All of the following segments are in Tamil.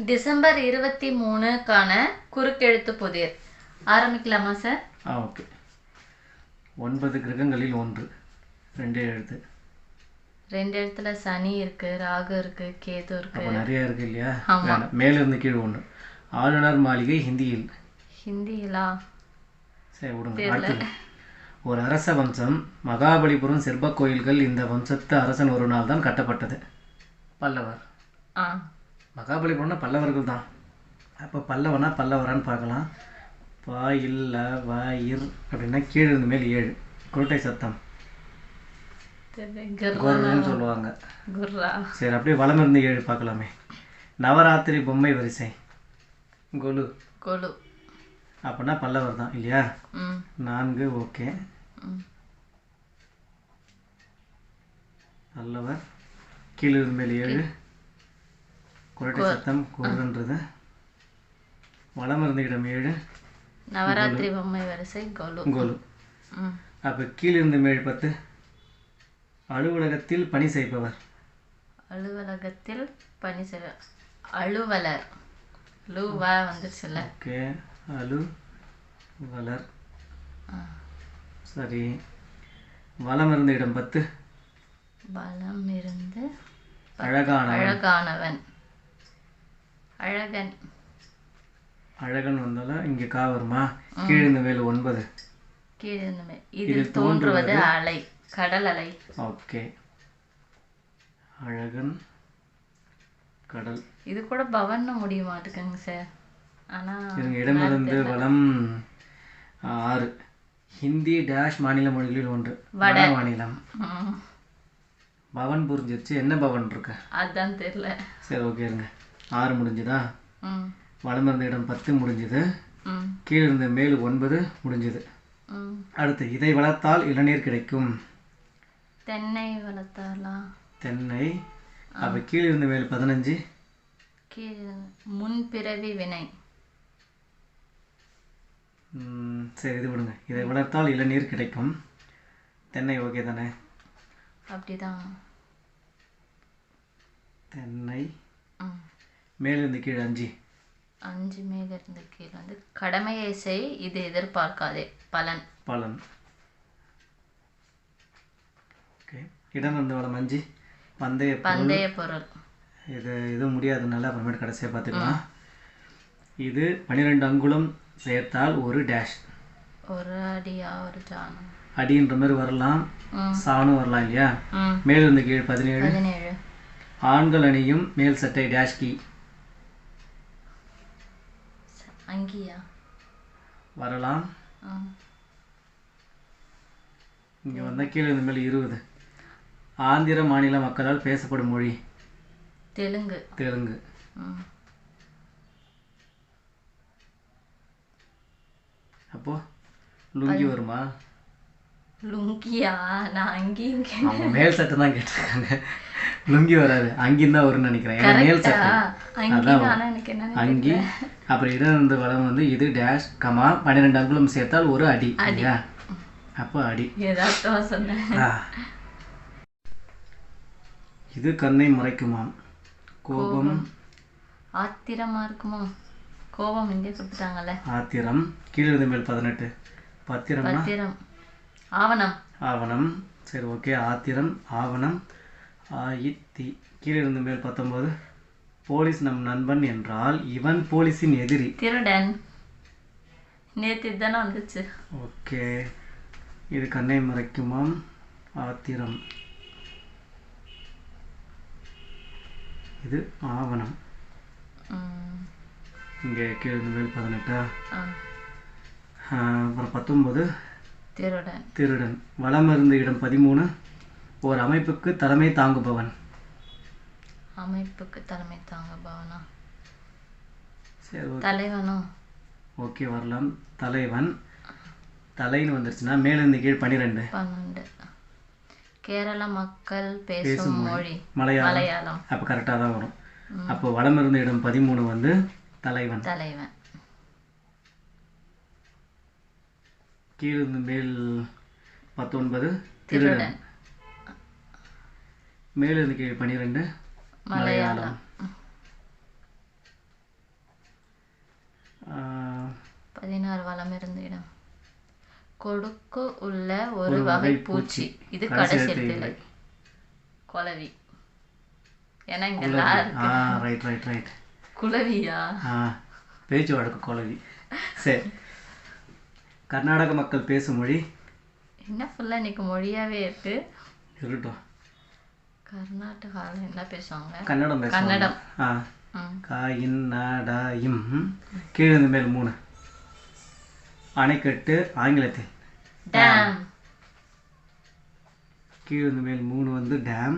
டிசம்பர் 23க்கான குறுக்கெழுத்து புதிர் ஆரம்பிக்கலாமா சார்? ஓகே. 9 கிரகங்களில் ஒன்று. 2 எழுத்து. 2 எழுத்துல சனி இருக்கு, ராகு இருக்கு, கேது இருக்கு. அப்போ நிறைய இருக்கு இல்லையா? மேலிருந்து கீழ் ஒன்று. ஆளுநர் மாளிகை ஹிந்தியில். ஹிந்தியிலா? சரி விடுங்க. ஒரு அரச வம்சம். மகாபலிபுரம் சிற்ப கோயில்கள் இந்த வம்சத்து அரசன் ஒரு நாள் தான் கட்டப்பட்டது. பல்லவர். மகாபலிபுரம்னா பல்லவர்கள் தான். அப்போ பல்லவனா பல்லவரான்னு பார்க்கலாம். பா இல்ல வ இர் அப்படின்னா கீழே இருந்து மேல் 7. குருட்டை சத்தம் குர்ன்னு சொல்லுவாங்க. சரி, அப்படியே வலம் இருந்து 7 பார்க்கலாமே. நவராத்திரி பொம்மை வரிசை. கொலு. கொலு அப்படின்னா பல்லவர் தான் இல்லையா? 4. ஓகே. பல்லவர். கீழே இருந்து மேல் 7. குரட்டை சத்தம் குருன்றது. வலம் இருந்த இடம் 7. நவராத்திரி பொம்மை வரிசை கொலு. கொலு. அப்போ கீழிருந்து மேல் 10. அலுவலகத்தில் பணி செய்பவர். அலுவலகத்தில் பணி செய்வர். அலுவலர். லூவா வந்துருச்சுல்ல? ஓகே. அலுவலர். சரி. வலம் இருந்த இடம் 10. வலம் இருந்து அழகானவன். அழகன். அழகன் வந்தாலும் இங்கே கா வருமா? கீழிருந்து மேல் 9. கீழிருந்து மேல். இதில் தோன்றுவது அலை, கடல் அலை. ஓகே. அழகன், கடல். இது கூட பவன் முடிய மாட்டுக்குங்க சார். ஆனால் இடமிருந்து வலம் 6. ஹிந்தி டேஷ் மாநில மொழிகளில் ஒன்று. வட மாநிலம். பவன் புரிஞ்சிருச்சு. என்ன பவன் இருக்கு? அதான் தெரியல. சரி, ஓகே இருங்க. 6 முடிஞ்சுதா? வலம் இருந்த இடம் 10 முடிஞ்சுது. கீழே இருந்த மேல் 9 முடிஞ்சுது. அடுத்து, இதை வளர்த்தால் இளநீர் கிடைக்கும். தென்னை வளர்த்தாலா? தென்னை. அப்போ கீழே இருந்த மேல் 15. கீழே முன்பிறவி வினை. சரி, இது விடுங்க. இதை வளர்த்தால் இளநீர் கிடைக்கும். தென்னை ஓகே தானே? அப்படிதான். தென்னை. மேலிருந்து கீழே 5. 5 மேலிருந்து கீழே வந்து கடமையை செய், இது எதிர்பார்க்காதே, பலன். பலன். ஓகே. இடம் வந்து வளம் 5. பந்தய பொருள். இது முடியாததுனால அப்புறமேட்டு கடைசியாக பார்த்துக்கலாம். இது 12 அங்குலம் சேர்த்தால் ஒரு டேஷ். ஒரு அடியா? ஒரு ஜானம். அடின்ற மாதிரி வரலாம், சாணும் வரலாம் இல்லையா? மேலிருந்து கீழ் 17. ஆண்கள் அணியும் மேல் சட்டை டேஷ் கீ. அங்கியா? வரலாம். இங்கே வந்தால் கீழே இருந்த மேல் 20. ஆந்திர மாநில மக்களால் பேசப்படும் மொழி தெலுங்கு. அப்போ லுங்கி வருமா? லுங்கியா? நான் அங்கேயும் மேல் சட்டை தான் கேட்டிருக்காங்க. லுங்கி வராது, அங்கின்னு தான் வரும்னு நினைக்கிறேன். மேல் சட்டை அதான் அங்கி. அப்புறம் இருந்து வளம் வந்து இது டேஷ் கமா 12 அங்குலம் சேர்த்தால் ஒரு அடி இல்லையா? அப்போ அடி. இது கண்ணை மறைக்குமாம். கோபம். ஆத்திரமா இருக்குமா? கோபம் இங்கே கொடுத்துட்டாங்கல்ல. ஆத்திரம். கீழே இருந்து மேல் 18. பத்திரம். ஆவணம். சரி, ஓகே. ஆத்திரம், ஆவணம். ஆயித்தி. கீழே இருந்து மேல் 19. போலீஸ் நம் நண்பன் என்றால் இவன் போலீஸின் எதிரி. திருடன். நேற்று தானே வந்துச்சு. ஓகே. இது கண்ணை மறைக்குமாம். ஆத்திரம். இது ஆவணம். இங்கே கீழே இருந்து மேல் 18. அப்புறம் 19 திருடன். வலம் இருந்த இடம் 13. ஒரு அமைப்புக்கு தலைமை தாங்குபவன். சரி, தலைவனோ? ஓகே, வரலாம். தலைவன். தலைன்னு வந்துருச்சுன்னா மேலிருந்து கீழ் 12. கேரள மக்கள் பேசும் மொழி மலையாளம். அப்போ கரெக்டாக தான் வரும். அப்போ வலம் இருந்த இடம் 13 வந்து தலைவன். கீழிருந்து மேல் 19 திருடன். மேலிருந்து கீழ் 12 மலையாளம். 16 வலம் இருந்த இடம். கொடுக்கு உள்ள ஒரு வகை பூச்சி. இது கடைசி எழுத்து. குளவி. ஏன்னா இங்க ரைட். குளவியா? பேச்சு வழக்கு குளவி. சரி. கர்நாடக மக்கள் பேசும் மொழி என்ன ஃபுல்லா இன்னைக்கு மொழியாவே இருக்கு. இருக்கட்டும். கர்நாடகாவில் என்ன பேசுவாங்க? கன்னடம் பேசுவாங்க. கன்னடம். கன்னடயம். கீழிருந்து மேல் 3. அணைக்கட்டு ஆங்கிலத்தில் டேம். கீழிருந்து மேல் 3 வந்து டேம்.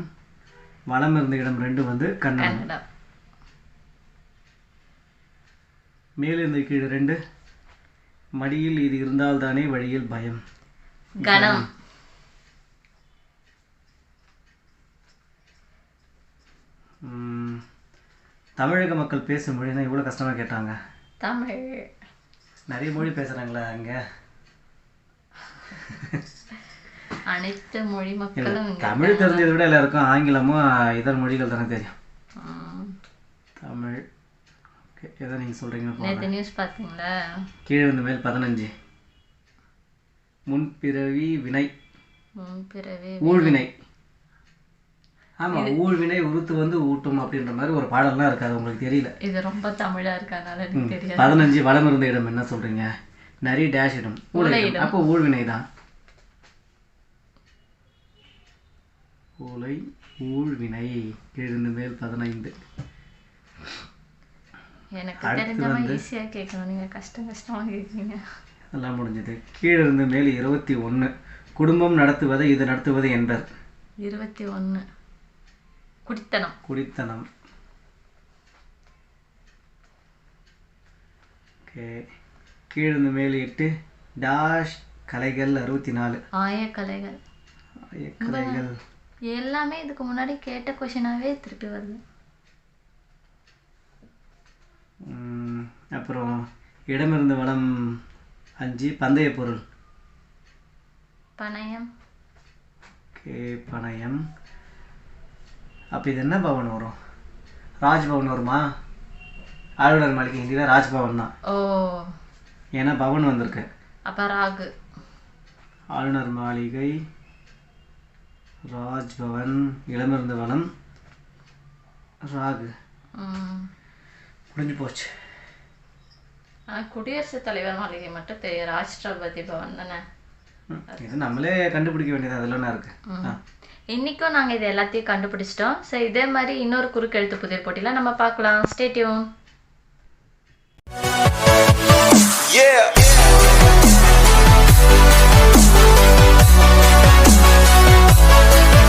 வலம் இருந்த இடம் 2 வந்து கன்னடம். மேலிருந்து கீழ் 2. மடியில் இது இருந்தால்தானே வழியில் பயம். கணம். தமிழக மக்கள் பேசும் மொழினா இவ்வளோ கஷ்டமாக கேட்டாங்க. தமிழ். நிறைய மொழி பேசுகிறாங்களா அங்கே? அனைத்து மொழி மக்களும் தமிழ் தெரிஞ்சதை விட எல்லாருக்கும் ஆங்கிலமும் இதர மொழிகள் தானே தெரியும். தமிழ். ஓகே, எதை நீங்கள் சொல்கிறீங்க? நேற்று நியூஸ் பார்த்தீங்களா? கீழே வந்து மேல் 15. முன்பிறவி வினை. முன்பிறவி ஊழ்வினை. ஆமாம், ஊழ்வினை உருத்து வந்து ஊட்டும் அப்படின்ற மாதிரி ஒரு பாடல்லாம் இருக்காது, உங்களுக்கு தெரியல. இது ரொம்ப தமிழா இருக்கனால எனக்கு தெரியாது. 15 வலம் இருந்த இடம் என்ன சொல்றீங்க? நரி டேஷ் இடம். ஊழையிடம். அப்போ ஊழ்வினை தான். ஊழை ஊழ்வினை. கீழிருந்து மேல் 15. எனக்கு தெரிஞ்சமா ஈஸியா கேட்கணும், நீங்க கஷ்டமா கேட்குறீங்க. எல்லாம் முடிஞ்சது. கீழிருந்து மேல் 21. குடும்பம் நடத்துவதை இது நடத்துவது என்பர். 21. குடித்தனம். குடித்தனம். ஓகே. கீழிருந்து மேல் 8. டாஷ் கலைகள் 64. ஆயக்கலைகள். ஆயக்கலைகள் எல்லாமே இதுக்கு முன்னாடி கேட்ட கொஷினாவே திருப்பி வருது. அப்புறம் இடமிருந்து வலம் 5. பந்தய பொருள். பணயம். ஓகே, பணயம். அப்போ இது என்ன பவன் வரும்? ராஜ்பவன் வருமா? ஆளுநர் மாளிகை ஹிந்தியில் ராஜ்பவன் தான். ஓ, ஏன்னா பவன் வந்திருக்கு. அப்போ ராகு. ஆளுநர் மாளிகை, ராஜ்பவன், இடமிருந்து வலம், ராகு. முடிஞ்சு போச்சு. குடியரசுத் தலைவர் மாளிகை மட்டும் தெரியும். ராஷ்டிரபதி பவன் தானே. இது நம்மளே கண்டுபிடிக்க வேண்டியது அதில் என்ன இருக்கு. இன்னைக்கும் நாங்கள் இது எல்லாத்தையும் கண்டுபிடிச்சிட்டோம். ஸோ இதே மாதிரி இன்னொரு குறுக்கெழுத்து புதிர் போட்டியில் நம்ம பார்க்கலாம். Stay tune.